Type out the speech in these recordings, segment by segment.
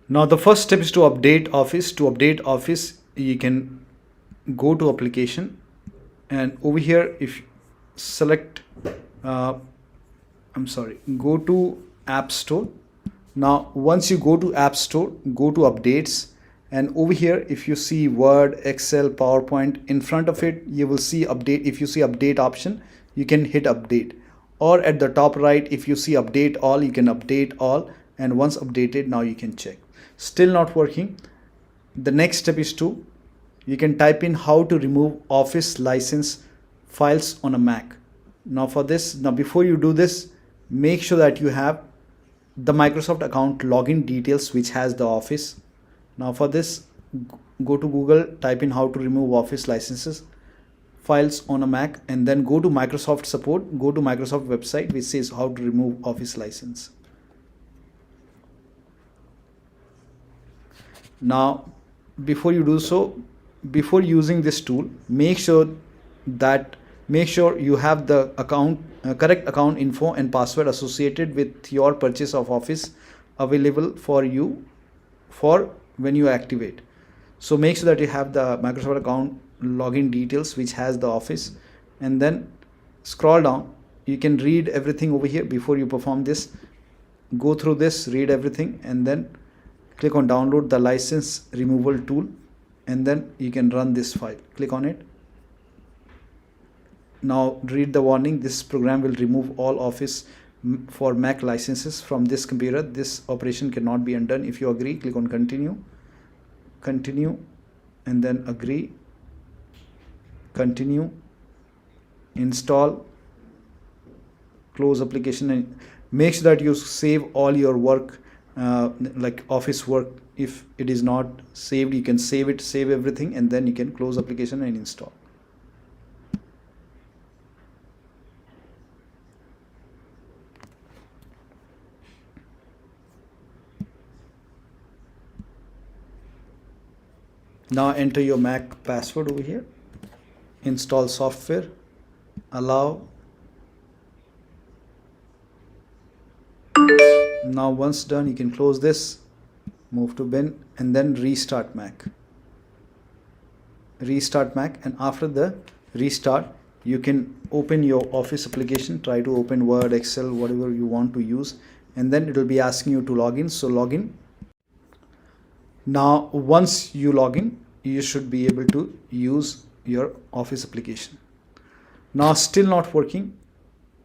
Now the first step is to update Office. To update Office, you can go to application, and over here if select uh, go to App Store. Now once you go to App Store, go to updates, and over here if you see Word, Excel, PowerPoint, in front of it you will see update. If you see update option, you can hit update, or at the top right if you see update all, you can update all, and once updated, now you can check. Still not working. The next step is to, you can type in how to remove Office license files on a Mac. Now for this, now before you do this, make sure that you have the Microsoft account login details which has the Office. Now for this, go to Google, type in how to remove Office licenses files on a Mac, and then go to Microsoft support, go to Microsoft website which says how to remove Office license. Now before you do so, before using this tool, make sure you have the account correct account info and password associated with your purchase of Office available for you for when you activate. So make sure that you have the Microsoft account login details which has the Office, and then scroll down. You can read everything over here before you perform this. Go through this, read everything, and then click on download the license removal tool, and then you can run this file. Click on it. Now read the warning. This program will remove all Office for Mac licenses from this computer. This operation cannot be undone. If you agree, click on continue, and then agree, continue, install, close application, and make sure that you save all your work, like Office work. If it is not saved, you can save it, save everything, and then you can close application and install. Now enter your Mac password over here, install software, allow. Now once done, you can close this, move to bin, and then restart Mac. And after the restart, you can open your Office application. Try to open Word, Excel, whatever you want to use, and then it will be asking you to log in. So log in. Now once you log in, you should be able to use your Office application. Now still not working.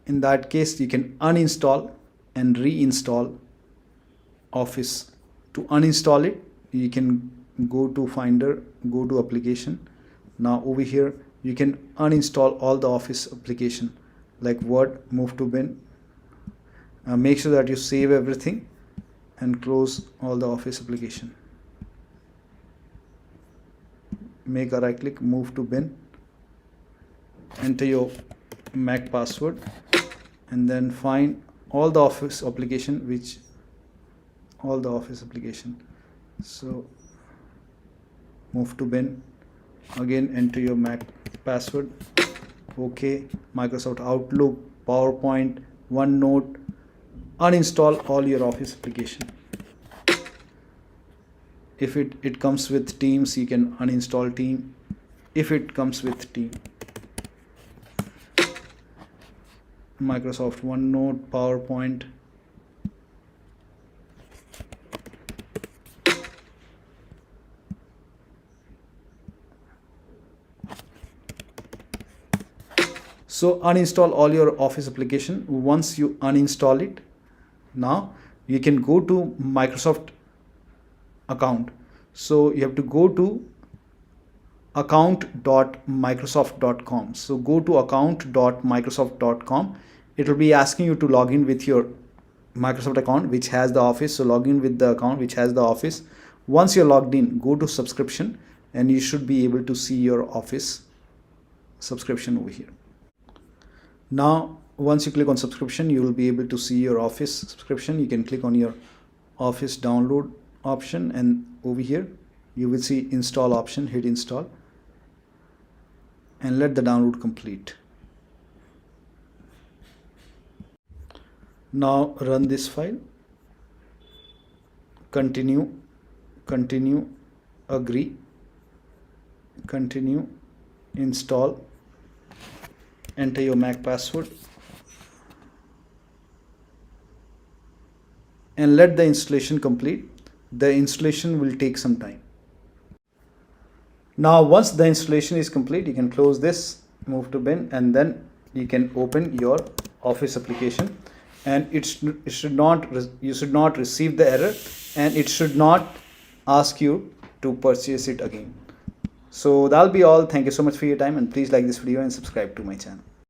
In that case, you can uninstall and reinstall Office. To uninstall it, you can go to Finder, go to application. Now over here you can uninstall all the Office application like Word, move to bin. Make sure that you save everything and close all the Office application. Make a right click, move to bin, enter your Mac password, and then find all the Office application, so move to bin, again enter your Mac password, OK, Microsoft Outlook, PowerPoint, OneNote, uninstall all your Office application. If it comes with Teams, you can uninstall Team. If it comes with Team, Microsoft OneNote, PowerPoint, so uninstall all your Office application. Once you uninstall it, now you can go to Microsoft account. So you have to go to account.microsoft.com. so go to account.microsoft.com. it will be asking you to log in with your Microsoft account which has the Office. So log in with the account which has the Office. Once you're logged in, go to subscription, and you should be able to see your Office subscription over here. Now once you click on subscription, you will be able to see your Office subscription. You can click on your Office download option, and over here you will see install option. Hit install and let the download complete. Now run this file, continue, continue, agree, continue, install, enter your Mac password, and let the installation complete. The installation will take some time. Now once the installation is complete, you can close this, move to bin, and then you can open your Office application, and you should not receive the error, and it should not ask you to purchase it again. So that'll be all. Thank you so much for your time, and please like this video and subscribe to my channel.